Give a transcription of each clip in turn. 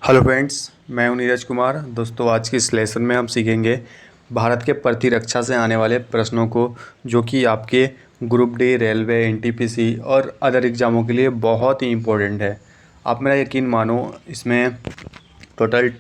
Hello friends, मैं हूं नीरज कुमार। दोस्तों, आज के इस लेसन में हम सीखेंगे भारत के प्रतिरक्षा से आने वाले प्रश्नों को, जो कि आपके ग्रुप डी, रेलवे, एनटीपीसी और अदर एग्ज़ामों के लिए बहुत ही इम्पोर्टेंट है। आप मेरा यकीन मानो, इसमें टोटल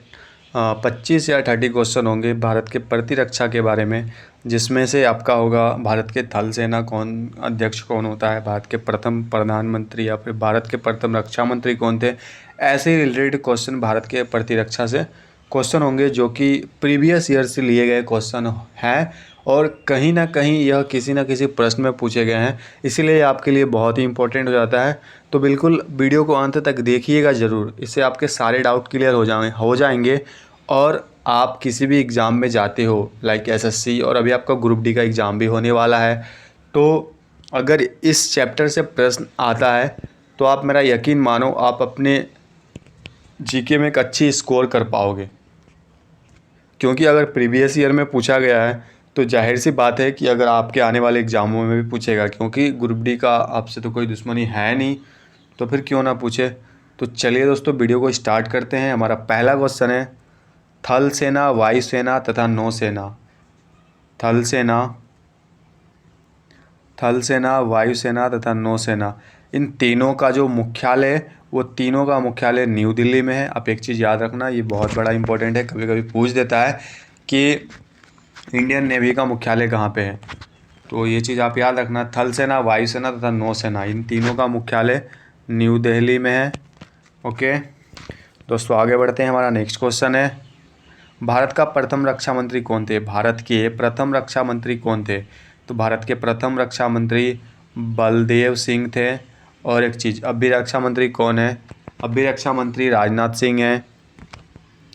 25 या 30 क्वेश्चन होंगे भारत के प्रतिरक्षा के बारे में, जिसमें से आपका होगा भारत के थल सेना कौन अध्यक्ष कौन होता है, भारत के प्रथम प्रधानमंत्री या फिर भारत के प्रथम रक्षा मंत्री कौन थे। ऐसे ही रिलेटेड क्वेश्चन भारत के प्रतिरक्षा से क्वेश्चन होंगे, जो कि प्रीवियस ईयर से लिए गए क्वेश्चन हैं और कहीं ना कहीं यह किसी न किसी प्रश्न में पूछे गए हैं, इसीलिए आपके लिए बहुत ही इंपॉर्टेंट हो जाता है। तो बिल्कुल वीडियो को अंत तक देखिएगा ज़रूर, इससे आपके सारे डाउट क्लियर हो जाएंगे और आप किसी भी एग्ज़ाम में जाते हो, लाइक एसएससी, और अभी आपका ग्रुप डी का एग्ज़ाम भी होने वाला है, तो अगर इस चैप्टर से प्रश्न आता है तो आप मेरा यकीन मानो, आप अपने जीके में एक अच्छी स्कोर कर पाओगे। क्योंकि अगर प्रीवियस ईयर में पूछा गया है तो जाहिर सी बात है कि अगर आपके आने वाले एग्ज़ामों में भी पूछेगा, क्योंकि ग्रुप डी का आपसे तो कोई दुश्मनी है नहीं, तो फिर क्यों ना पूछे। तो चलिए दोस्तों, वीडियो को स्टार्ट करते हैं। हमारा पहला क्वेश्चन है, थल सेना, वायुसेना तथा नौसेना। थल सेना, वायुसेना तथा नौसेना, इन तीनों का जो मुख्यालय, वो तीनों का मुख्यालय न्यू दिल्ली में है। आप एक चीज़ याद रखना, ये बहुत बड़ा इंपॉर्टेंट है, कभी कभी पूछ देता है कि इंडियन नेवी का मुख्यालय कहाँ पे है, तो ये चीज़ आप याद रखना। थल सेना, वायुसेना तथा नौसेना, इन तीनों का मुख्यालय न्यू दिल्ली में है। ओके दोस्तों, आगे बढ़ते हैं। हमारा नेक्स्ट क्वेश्चन है, भारत का प्रथम रक्षा मंत्री कौन थे? भारत के प्रथम रक्षा मंत्री कौन थे? तो भारत के प्रथम रक्षा मंत्री बलदेव सिंह थे। और एक चीज़, अभी रक्षा मंत्री कौन है? अभी रक्षा मंत्री राजनाथ सिंह हैं।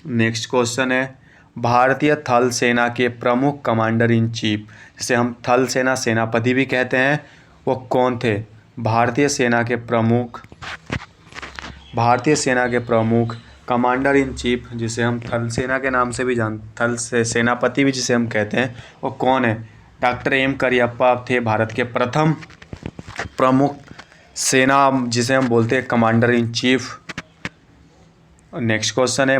नेक्स्ट क्वेश्चन है, भारतीय थल सेना के प्रमुख कमांडर इन चीफ, जिसे हम थल सेना सेनापति भी कहते हैं, वो कौन थे? भारतीय सेना के प्रमुख कमांडर इन चीफ, जिसे हम थल सेना के नाम से भी थल से सेनापति भी जिसे हम कहते हैं, वो कौन है? डॉक्टर एम करियप्पा थे भारत के प्रथम प्रमुख सेना, जिसे हम बोलते हैं commander in chief. Next question है,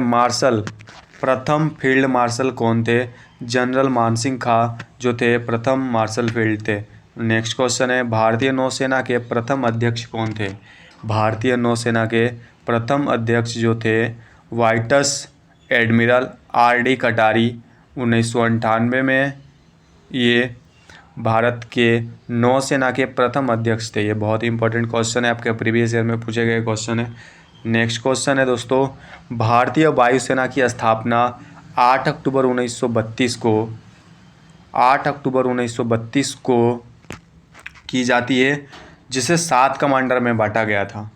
प्रथम फील्ड मार्शल कौन थे? जनरल मानसिंह खा जो थे प्रथम मार्शल फील्ड थे। नेक्स्ट क्वेश्चन है, भारतीय नौसेना के प्रथम अध्यक्ष कौन थे? भारतीय नौसेना के प्रथम अध्यक्ष जो थे, वाइस एडमिरल आर.डी. कटारी, 1998 में ये भारत के नौसेना के प्रथम अध्यक्ष थे। ये बहुत ही इंपॉर्टेंट क्वेश्चन है, आपके प्रीवियस ईयर में पूछे गए क्वेश्चन है। नेक्स्ट क्वेश्चन है दोस्तों, भारतीय वायुसेना की स्थापना 8 अक्टूबर 1932 को की जाती है, जिसे 7 कमांडर में बांटा गया था।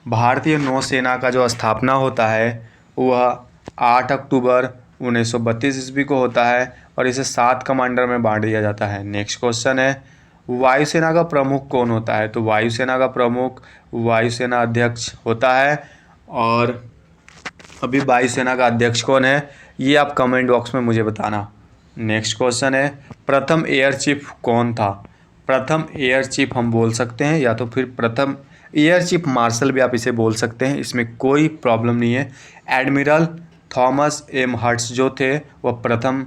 भारतीय नौसेना का जो स्थापना होता है वह 8 अक्टूबर 1932 ईस्वी को होता है और इसे 7 कमांडर में बांट दिया जाता है। नेक्स्ट क्वेश्चन है, वायुसेना का प्रमुख कौन होता है? तो वायुसेना का प्रमुख वायुसेना अध्यक्ष होता है। और अभी वायुसेना का अध्यक्ष कौन है, ये आप कमेंट बॉक्स में मुझे बताना। नेक्स्ट क्वेश्चन है, प्रथम एयर चीफ कौन था? प्रथम एयर चीफ हम बोल सकते हैं, या तो फिर प्रथम एयर चीफ मार्शल भी आप इसे बोल सकते हैं, इसमें कोई प्रॉब्लम नहीं है। एडमिरल थॉमस एम हर्ट्स जो थे, वह प्रथम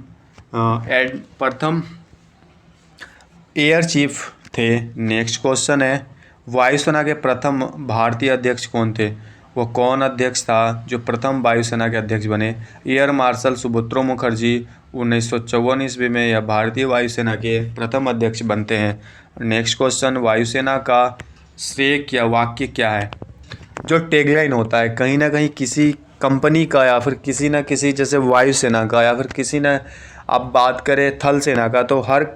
एयर चीफ थे। नेक्स्ट क्वेश्चन है, वायुसेना के प्रथम भारतीय अध्यक्ष कौन थे? वो कौन अध्यक्ष था जो प्रथम वायुसेना के अध्यक्ष बने? एयर मार्शल सुब्रतो मुखर्जी 1954 ईस्वी में यह भारतीय वायुसेना के प्रथम अध्यक्ष बनते हैं। नेक्स्ट क्वेश्चन, वायुसेना का श्रेय क्या वाक्य क्या है? जो टैगलाइन होता है कहीं ना कहीं किसी कंपनी का, या फिर किसी ना किसी, जैसे वायुसेना का, या फिर किसी ना, आप बात करें थल सेना का, तो हर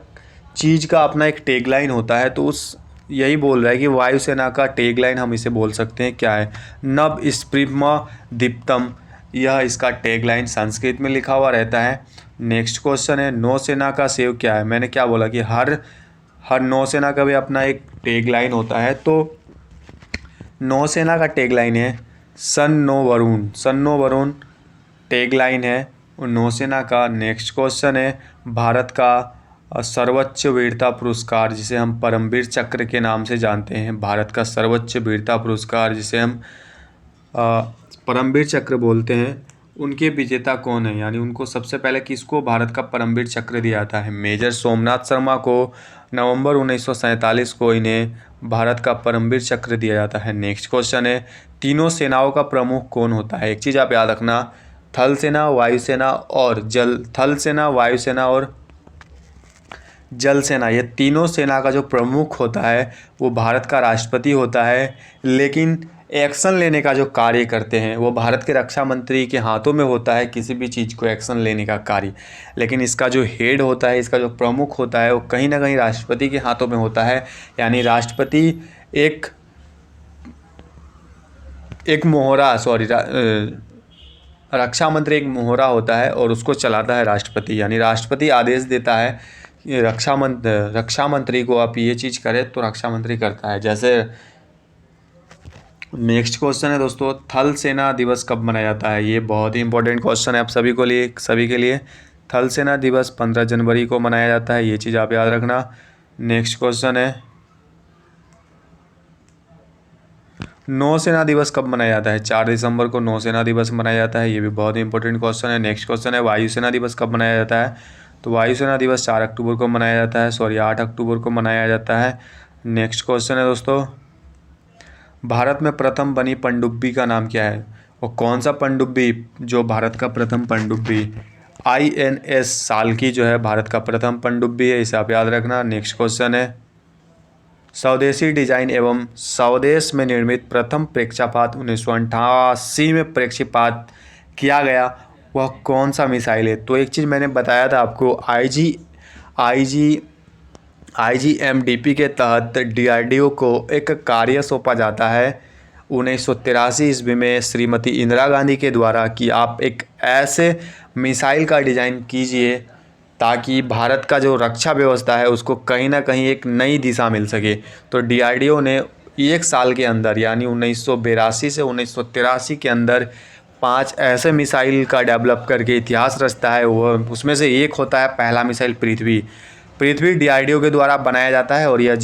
चीज़ का अपना एक टैगलाइन होता है। तो उस यही बोल रहा है कि वायुसेना का टैगलाइन हम इसे बोल सकते हैं, क्या है? नभ स्प्रिम दीप्तम, यह इसका टैगलाइन संस्कृत में लिखा हुआ रहता है। नेक्स्ट क्वेश्चन है, नौसेना का सेव क्या है? मैंने क्या बोला कि हर नौसेना का भी अपना एक टैगलाइन होता है, तो नौसेना का टैगलाइन है सन नो वरुण टैगलाइन है नौसेना का। नेक्स्ट क्वेश्चन है, भारत का सर्वोच्च वीरता पुरस्कार, जिसे हम परमवीर चक्र के नाम से जानते हैं, भारत का सर्वोच्च वीरता पुरस्कार, जिसे हम परमवीर चक्र बोलते हैं, उनके विजेता कौन है, यानी उनको सबसे पहले किसको भारत का परमवीर चक्र दिया जाता है? मेजर सोमनाथ शर्मा को नवंबर 1947 को इन्हें भारत का परमवीर चक्र दिया जाता है। नेक्स्ट क्वेश्चन है, तीनों सेनाओं का प्रमुख कौन होता है? एक चीज़ आप याद रखना, थल सेना, वायुसेना और थल सेना, वायुसेना और जल सेना, ये तीनों सेना का जो प्रमुख होता है वो भारत का राष्ट्रपति होता है, लेकिन एक्शन लेने का जो कार्य करते हैं वो भारत के रक्षा मंत्री के हाथों में होता है, किसी भी चीज़ को एक्शन लेने का कार्य। लेकिन इसका जो हेड होता है, इसका जो प्रमुख होता है वो कहीं ना कहीं राष्ट्रपति के हाथों में होता है। यानी राष्ट्रपति एक मोहरा रक्षा मंत्री एक मोहरा होता है और उसको चलाता है राष्ट्रपति। यानी राष्ट्रपति आदेश देता है कि रक्षा मंत्री को आप ये चीज़ करें तो रक्षा मंत्री करता है। जैसे नेक्स्ट क्वेश्चन है दोस्तों, थल सेना दिवस कब मनाया जाता है? ये बहुत ही इंपॉर्टेंट क्वेश्चन है आप सभी के लिए। थल सेना दिवस 15 जनवरी को मनाया जाता है, ये चीज़ आप याद रखना। नेक्स्ट क्वेश्चन है, नौसेना दिवस कब मनाया जाता है? 4 दिसंबर को नौसेना दिवस मनाया जाता है, ये भी बहुत ही इंपॉर्टेंट क्वेश्चन है। नेक्स्ट क्वेश्चन है, वायुसेना दिवस कब मनाया जाता है? तो वायुसेना दिवस 4 अक्टूबर को मनाया जाता है, 8 अक्टूबर को मनाया जाता है। नेक्स्ट क्वेश्चन है दोस्तों, भारत में प्रथम बनी पनडुब्बी का नाम क्या है? और कौन सा पनडुब्बी जो भारत का प्रथम पनडुब्बी INS साल्की जो है भारत का प्रथम पनडुब्बी है, इसे आप याद रखना। नेक्स्ट क्वेश्चन है, स्वदेशी डिजाइन एवं स्वदेश में निर्मित प्रथम प्रेक्षापात 1988 में प्रेक्षापात किया गया, वह कौन सा मिसाइल है? तो एक चीज़ मैंने बताया था आपको, IGMDP के तहत DRDO को एक कार्य सौंपा जाता है 1983 ईस्वी में श्रीमती इंदिरा गांधी के द्वारा कि आप एक ऐसे मिसाइल का डिज़ाइन कीजिए ताकि भारत का जो रक्षा व्यवस्था है उसको कहीं ना कहीं एक नई दिशा मिल सके। तो DRDO ने 1 साल के अंदर यानी 1982 से 1983 के अंदर 5 ऐसे मिसाइल का डेवलप करके इतिहास रचता है। वो उसमें से एक होता है पहला मिसाइल पृथ्वी DRDO के द्वारा बनाया जाता है और यह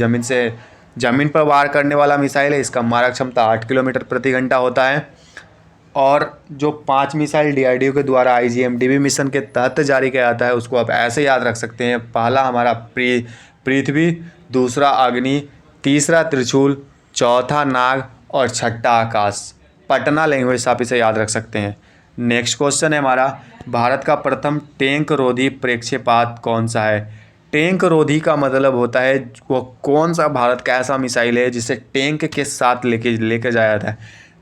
ज़मीन पर वार करने वाला मिसाइल है। इसका मारक क्षमता 8 किलोमीटर प्रति घंटा होता है। और जो 5 मिसाइल DRDO के द्वारा IGMDP मिशन के तहत जारी किया जाता है उसको आप ऐसे याद रख सकते हैं, पहला हमारा पृथ्वी, दूसरा अग्नि, तीसरा त्रिशूल, चौथा नाग और छठा आकाश। पटना लैंग्वेज आप इसे याद रख सकते हैं। नेक्स्ट क्वेश्चन है हमारा, भारत का प्रथम टैंक रोधी प्रक्षेपात कौन सा है? टैंक रोधी का मतलब होता है वो कौन सा भारत का ऐसा मिसाइल है जिसे टैंक के साथ लेके जाया जाता है।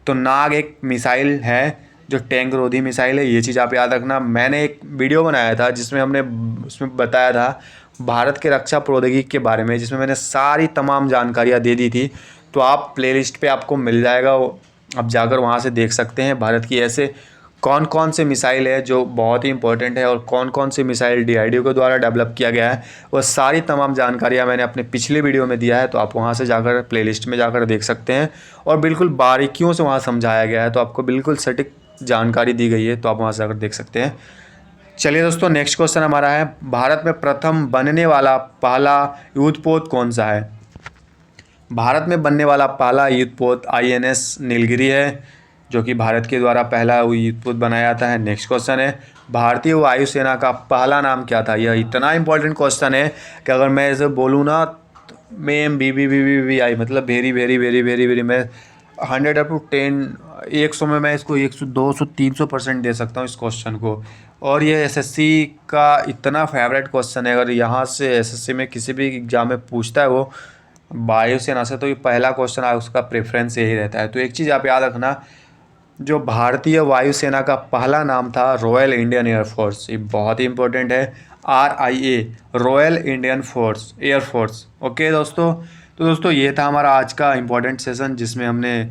तो नाग एक मिसाइल है जो टैंक रोधी मिसाइल है, ये चीज़ आप याद रखना। मैंने एक वीडियो बनाया था जिसमें हमने उसमें बताया था भारत के रक्षा प्रौद्योगिकी के बारे में, जिसमें मैंने सारी तमाम जानकारियाँ दे दी थी। तो आप प्लेलिस्ट पे आपको मिल जाएगा, आप जाकर वहाँ से देख सकते हैं भारत की ऐसे कौन कौन से मिसाइल है जो बहुत ही इंपॉर्टेंट है और कौन कौन से मिसाइल DRDO के द्वारा डेवलप किया गया है। वो सारी तमाम जानकारियाँ मैंने अपने पिछले वीडियो में दिया है, तो आप वहाँ से जाकर प्लेलिस्ट में जाकर देख सकते हैं और बिल्कुल बारीकियों से वहाँ समझाया गया है, तो आपको बिल्कुल सटीक जानकारी दी गई है, तो आप वहाँ से जाकर देख सकते हैं। चलिए दोस्तों, नेक्स्ट क्वेश्चन हमारा है, भारत में प्रथम बनने वाला पहला युद्धपोत कौन सा है? भारत में बनने वाला पहला युद्धपोत INS नीलगिरी है, जो कि भारत के द्वारा पहला युद्धपोत बनाया जाता है। नेक्स्ट क्वेश्चन है, भारतीय वायुसेना का पहला नाम क्या था? यह इतना इंपॉर्टेंट क्वेश्चन है कि अगर मैं इसे बोलूँ ना MEM BBBBI मतलब very very very very very, मैं 100/10 100 में मैं इसको 100 200 300% दे सकता हूँ इस क्वेश्चन को। और ये SSC का इतना फेवरेट क्वेश्चन है, अगर यहाँ से SSC में किसी भी एग्जाम में पूछता है वो वायुसेना से, तो ये पहला क्वेश्चन है, उसका प्रेफरेंस यही रहता है। तो एक चीज़ आप याद रखना, जो भारतीय वायुसेना का पहला नाम था रॉयल इंडियन एयरफोर्स, ये बहुत ही इंपॉर्टेंट है, RIA royal Indian air force. Okay दोस्तों, तो दोस्तों ये था हमारा आज का इम्पोर्टेंट सेशन, जिसमें हमने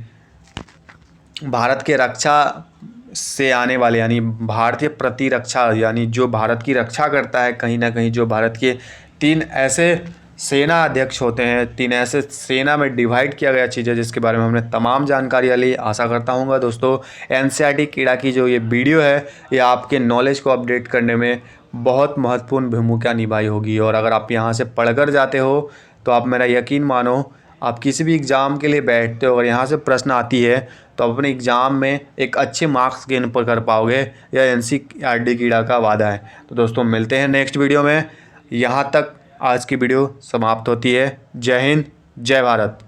भारत के रक्षा से आने वाले यानी भारतीय प्रतिरक्षा यानी जो भारत की रक्षा करता है कहीं ना कहीं, जो भारत के 3 ऐसे सेना अध्यक्ष होते हैं, 3 ऐसे सेना में डिवाइड किया गया चीज़ है जिसके बारे में हमने तमाम जानकारियाँ ली। आशा करता हूँ दोस्तों NCERT कीड़ा की जो ये वीडियो है ये आपके नॉलेज को अपडेट करने में बहुत महत्वपूर्ण भूमिका निभाई होगी। और अगर आप यहाँ से पढ़कर जाते हो तो आप मेरा यकीन मानो आप किसी भी एग्ज़ाम के लिए बैठते हो, अगर यहाँ से प्रश्न आती है तो आप अपने एग्ज़ाम में एक अच्छे मार्क्स गेन पर कर पाओगे, यह एनसीईआरटी कीड़ा का वादा है। तो दोस्तों मिलते हैं नेक्स्ट वीडियो में। यहाँ तक आज की वीडियो समाप्त होती है। जय हिंद, जय भारत।